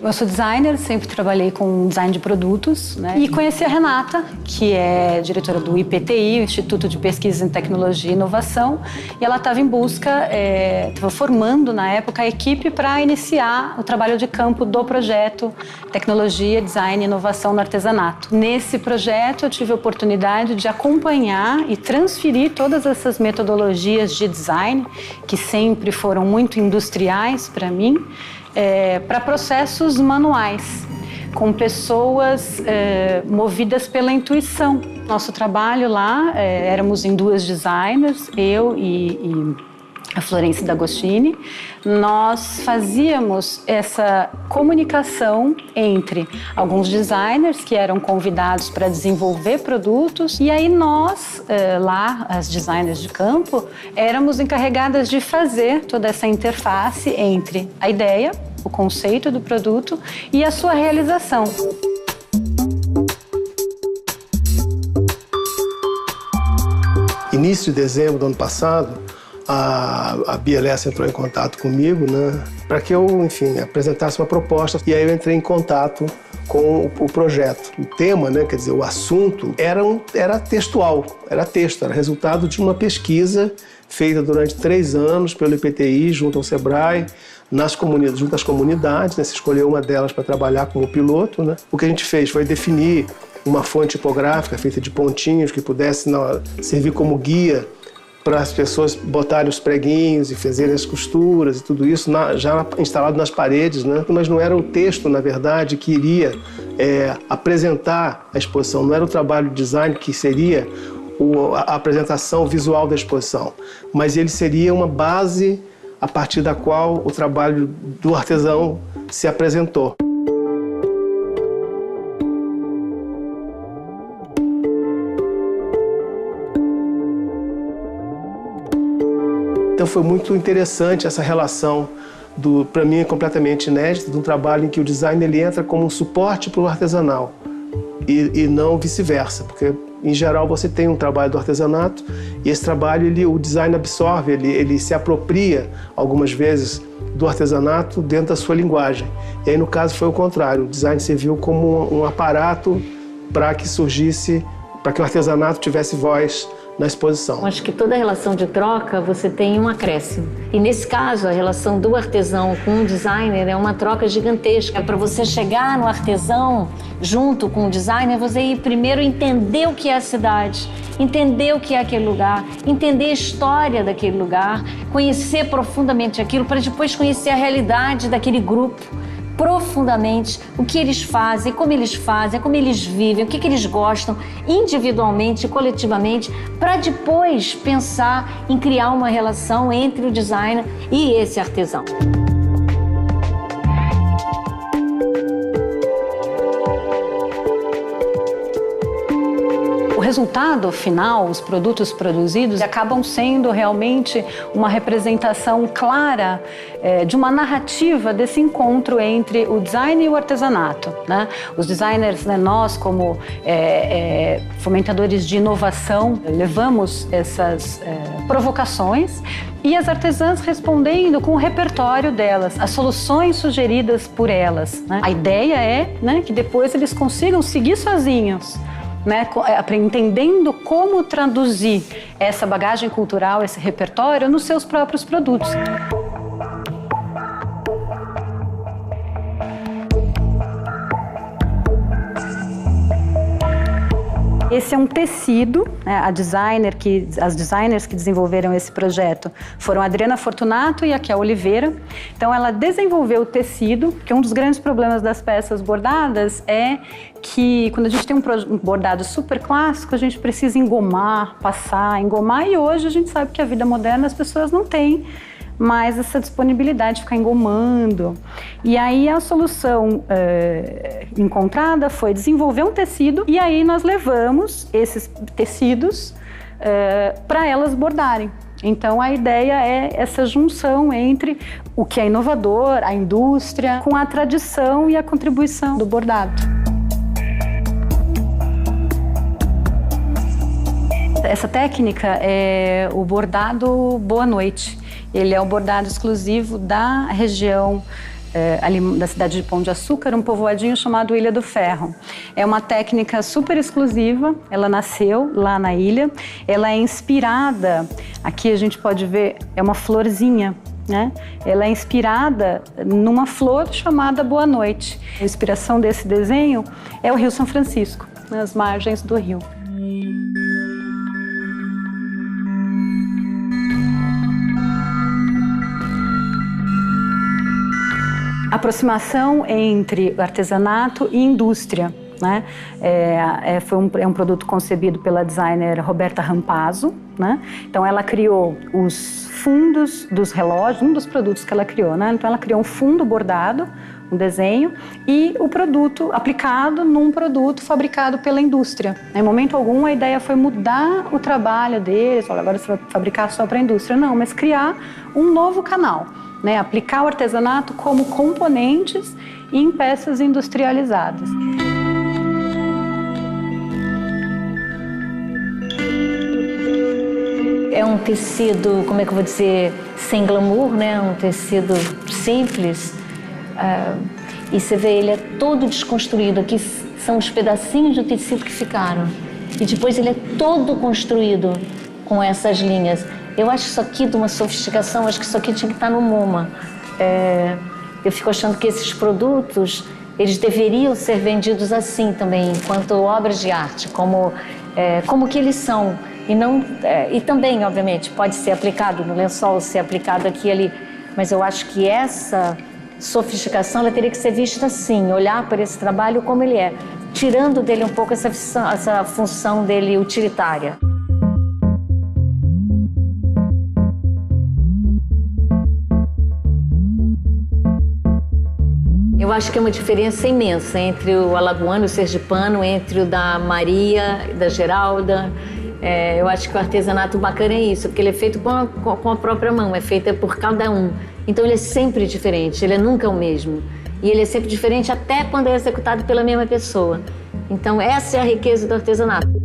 Eu sou designer, sempre trabalhei com design de produtos, né? E conheci a Renata, que é diretora do IPTI, o Instituto de Pesquisa em Tecnologia e Inovação, e ela estava em busca, estava formando na época a equipe para iniciar o trabalho de campo do projeto Tecnologia, Design e Inovação no Artesanato. Nesse projeto eu tive a oportunidade de acompanhar e transferir todas essas metodologias de design, que sempre foram muito industriais para mim, para processos manuais, com pessoas movidas pela intuição. Nosso trabalho lá, éramos em duas designers, eu e a Florence D'Agostini. Nós fazíamos essa comunicação entre alguns designers que eram convidados para desenvolver produtos, e aí nós, lá, as designers de campo, éramos encarregadas de fazer toda essa interface entre a ideia, o conceito do produto e a sua realização. Início de dezembro do ano passado, a BLS entrou em contato comigo, né, para que eu, enfim, apresentasse uma proposta. E aí eu entrei em contato com o projeto. O tema, né, quer dizer, o assunto era textual, era texto, era resultado de uma pesquisa feita durante 3 anos pelo IPTI, junto ao Sebrae, junto às comunidades, né, se escolheu uma delas para trabalhar como piloto, né. O que a gente fez foi definir uma fonte tipográfica feita de pontinhos que pudesse servir como guia para as pessoas botarem os preguinhos e fazerem as costuras e tudo isso já instalado nas paredes, né? Mas não era o texto, na verdade, que iria apresentar a exposição, não era o trabalho de design que seria a apresentação visual da exposição, mas ele seria uma base a partir da qual o trabalho do artesão se apresentou. Então foi muito interessante essa relação, para mim é completamente inédita, de um trabalho em que o design ele entra como um suporte para o artesanal e não vice-versa, porque em geral você tem um trabalho do artesanato e esse trabalho o design absorve, ele se apropria algumas vezes do artesanato dentro da sua linguagem. E aí no caso foi o contrário, o design serviu como um aparato para que surgisse, para que o artesanato tivesse voz na exposição. Acho que toda relação de troca você tem um acréscimo. E nesse caso, a relação do artesão com o designer é uma troca gigantesca. Para você chegar no artesão junto com o designer, você ir primeiro entender o que é a cidade, entender o que é aquele lugar, entender a história daquele lugar, conhecer profundamente aquilo para depois conhecer a realidade daquele grupo profundamente, o que eles fazem, como eles vivem, o que eles gostam individualmente e coletivamente, para depois pensar em criar uma relação entre o designer e esse artesão. O resultado final, os produtos produzidos, acabam sendo realmente uma representação clara de uma narrativa desse encontro entre o design e o artesanato, né? Os designers, né, nós como fomentadores de inovação, levamos essas provocações e as artesãs respondendo com o repertório delas, as soluções sugeridas por elas, né? A ideia é, né, que depois eles consigam seguir sozinhos, né, entendendo como traduzir essa bagagem cultural, esse repertório nos seus próprios produtos. Esse é um tecido, né, as designers que desenvolveram esse projeto foram a Adriana Fortunato e a Kel Oliveira. Então ela desenvolveu o tecido, porque um dos grandes problemas das peças bordadas é que quando a gente tem um bordado super clássico, a gente precisa engomar, engomar, e hoje a gente sabe que a vida moderna as pessoas não têm mais essa disponibilidade de ficar engomando. E aí a solução encontrada foi desenvolver um tecido, e aí nós levamos esses tecidos para elas bordarem. Então a ideia é essa junção entre o que é inovador, a indústria, com a tradição e a contribuição do bordado. Essa técnica é o bordado Boa Noite. Ele é um bordado exclusivo da região ali da cidade de Pão de Açúcar, um povoadinho chamado Ilha do Ferro. É uma técnica super exclusiva, ela nasceu lá na ilha, ela é inspirada, aqui a gente pode ver, é uma florzinha, né? Ela é inspirada numa flor chamada Boa Noite. A inspiração desse desenho é o Rio São Francisco, nas margens do rio. Aproximação entre artesanato e indústria, né? É um produto concebido pela designer Roberta Rampazzo, né? Então ela criou os fundos dos relógios, um dos produtos que ela criou, né? Então ela criou um fundo bordado, um desenho, e o produto aplicado num produto fabricado pela indústria. Em momento algum a ideia foi mudar o trabalho deles, olha, agora você vai fabricar só para a indústria, não, mas criar um novo canal. Né, aplicar o artesanato como componentes em peças industrializadas. É um tecido, como é que eu vou dizer, sem glamour, né? Um tecido simples. E você vê, ele é todo desconstruído. Aqui são os pedacinhos do tecido que ficaram. E depois ele é todo construído com essas linhas. Eu acho isso aqui de uma sofisticação, acho que isso aqui tinha que estar no MoMA. Eu fico achando que esses produtos, eles deveriam ser vendidos assim também, enquanto obras de arte, como que eles são. E também, obviamente, pode ser aplicado no lençol, ser aplicado aqui e ali, mas eu acho que essa sofisticação ela teria que ser vista assim, olhar para esse trabalho como ele é, tirando dele um pouco essa função dele utilitária. Eu acho que é uma diferença imensa entre o alagoano e o sergipano, entre o da Maria, da Geralda. Eu acho que o artesanato bacana é isso, porque ele é feito com a própria mão, é feito por cada um. Então ele é sempre diferente, ele é nunca o mesmo. E ele é sempre diferente até quando é executado pela mesma pessoa. Então essa é a riqueza do artesanato.